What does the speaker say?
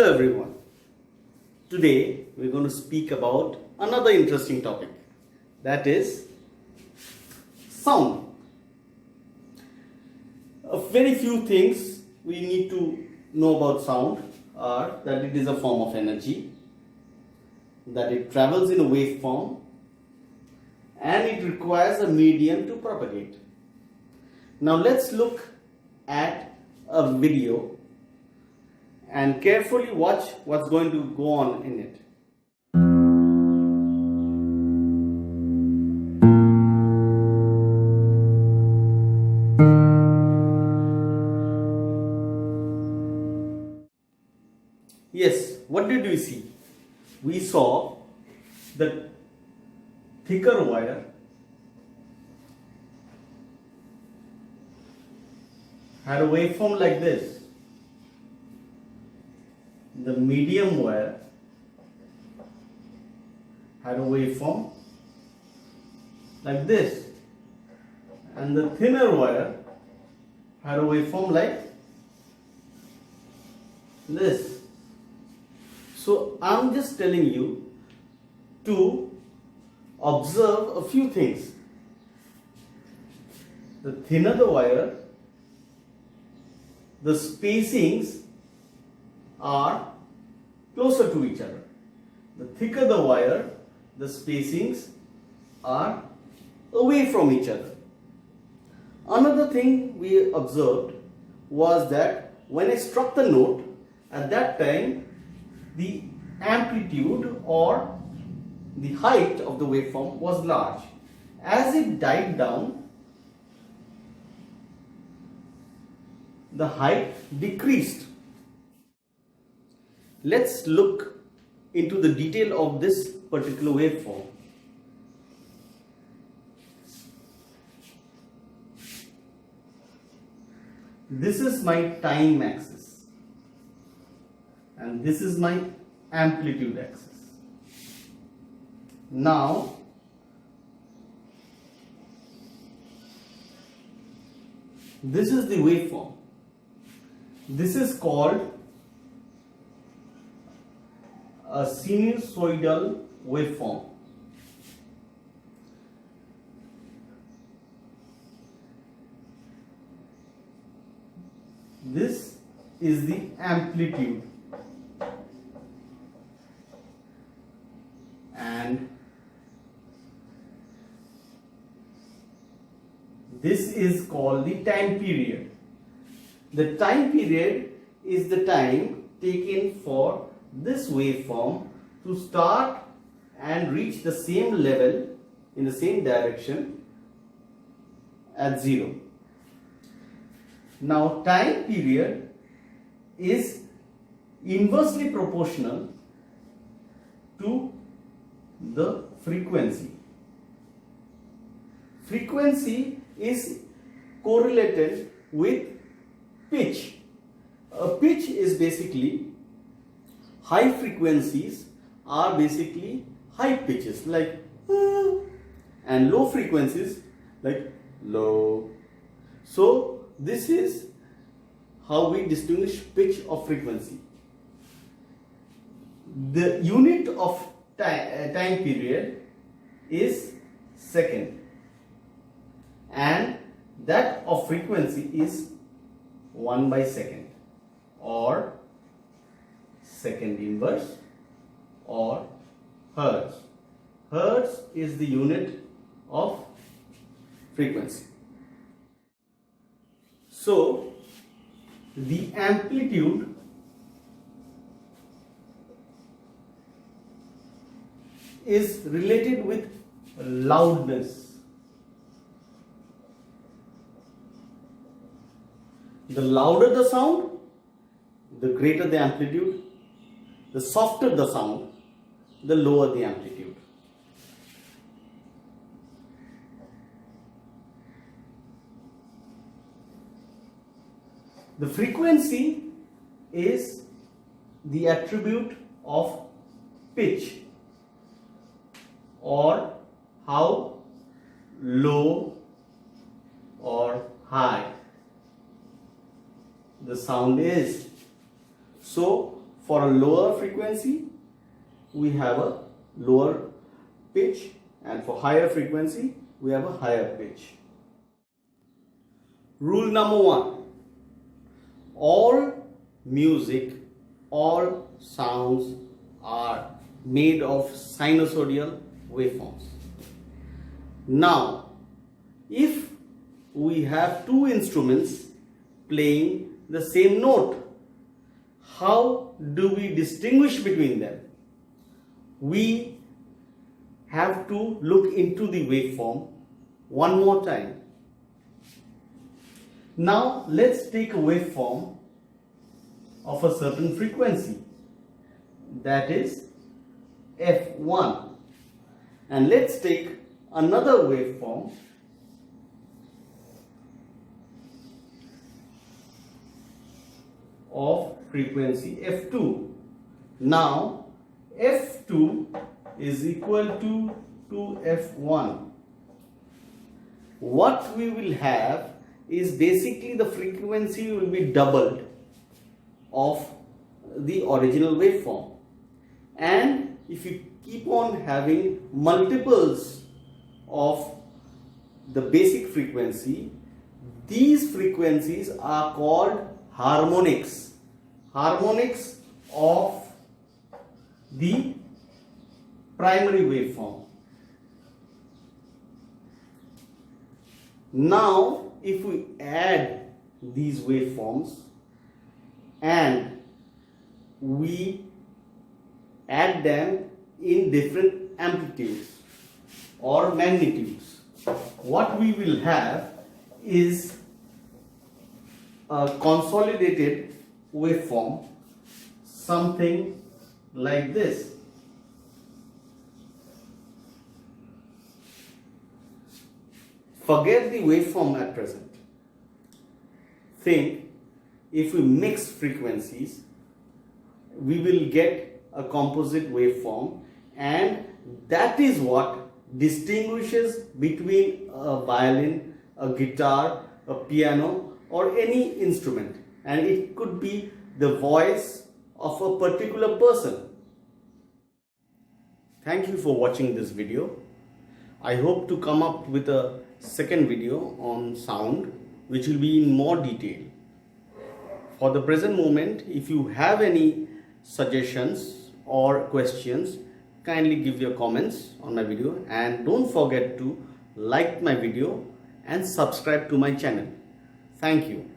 Hello everyone. Today we're going to speak about another interesting topic, that is sound. Very few things we need to know about sound are that it is a form of energy, that it travels in a waveform, and it requires a medium to propagate. Now let's look at a video and carefully watch what's going to go on in it. Yes, what did we see? We saw the thicker wire had a waveform like this. The medium wire had a waveform like this, and the thinner wire had a waveform like this. So I'm just telling you to observe a few things. The thinner the wire, the spacings are closer to each other. The thicker the wire, the spacings are away from each other. Another thing we observed was that when I struck the note, at that time the amplitude or the height of the waveform was large. As it died down, the height decreased. Let's look into the detail of this particular waveform. This is my time axis and this is my amplitude axis. Now this is the waveform. This is called a sinusoidal waveform. This is the amplitude, and this is called the time period. The time period is the time taken for this waveform to start and reach the same level in the same direction at 0. Now time period is inversely proportional to the frequency. Frequency is correlated with pitch. A pitch is basically high frequencies are basically high pitches like and low frequencies like low. So this is how we distinguish pitch of frequency. The unit of time period is second, and that of frequency is 1/2 or second inverse or hertz. Hertz is the unit of frequency. So the amplitude is related with loudness. The louder the sound, the greater the amplitude. The softer the sound, the lower the amplitude. The frequency is the attribute of pitch, or how low or high the sound is. So For a lower frequency, we have a lower pitch, and for higher frequency, we have a higher pitch. Rule number 1. All music, all sounds are made of sinusoidal waveforms. Now, if we have two instruments playing the same note, how do we distinguish between them? We have to look into the waveform one more time. Now let's take a waveform of a certain frequency, that is F1, and let's take another waveform of frequency F2. Now F2 is equal to F1. What we will have is basically the frequency will be doubled of the original waveform, and if you keep on having multiples of the basic frequency, these frequencies are called harmonics. Harmonics of the primary waveform. Now if we add these waveforms and we add them in different amplitudes or magnitudes, what we will have is a consolidated waveform, something like this. Forget the waveform at present. Think, if we mix frequencies, we will get a composite waveform, and that is what distinguishes between a violin, a guitar, a piano, or any instrument, and it could be the voice of a particular person. Thank you for watching this video. I hope to come up with a second video on sound, which will be in more detail. For the present moment, if you have any suggestions or questions, kindly give your comments on my video, and don't forget to like my video and subscribe to my channel. Thank you.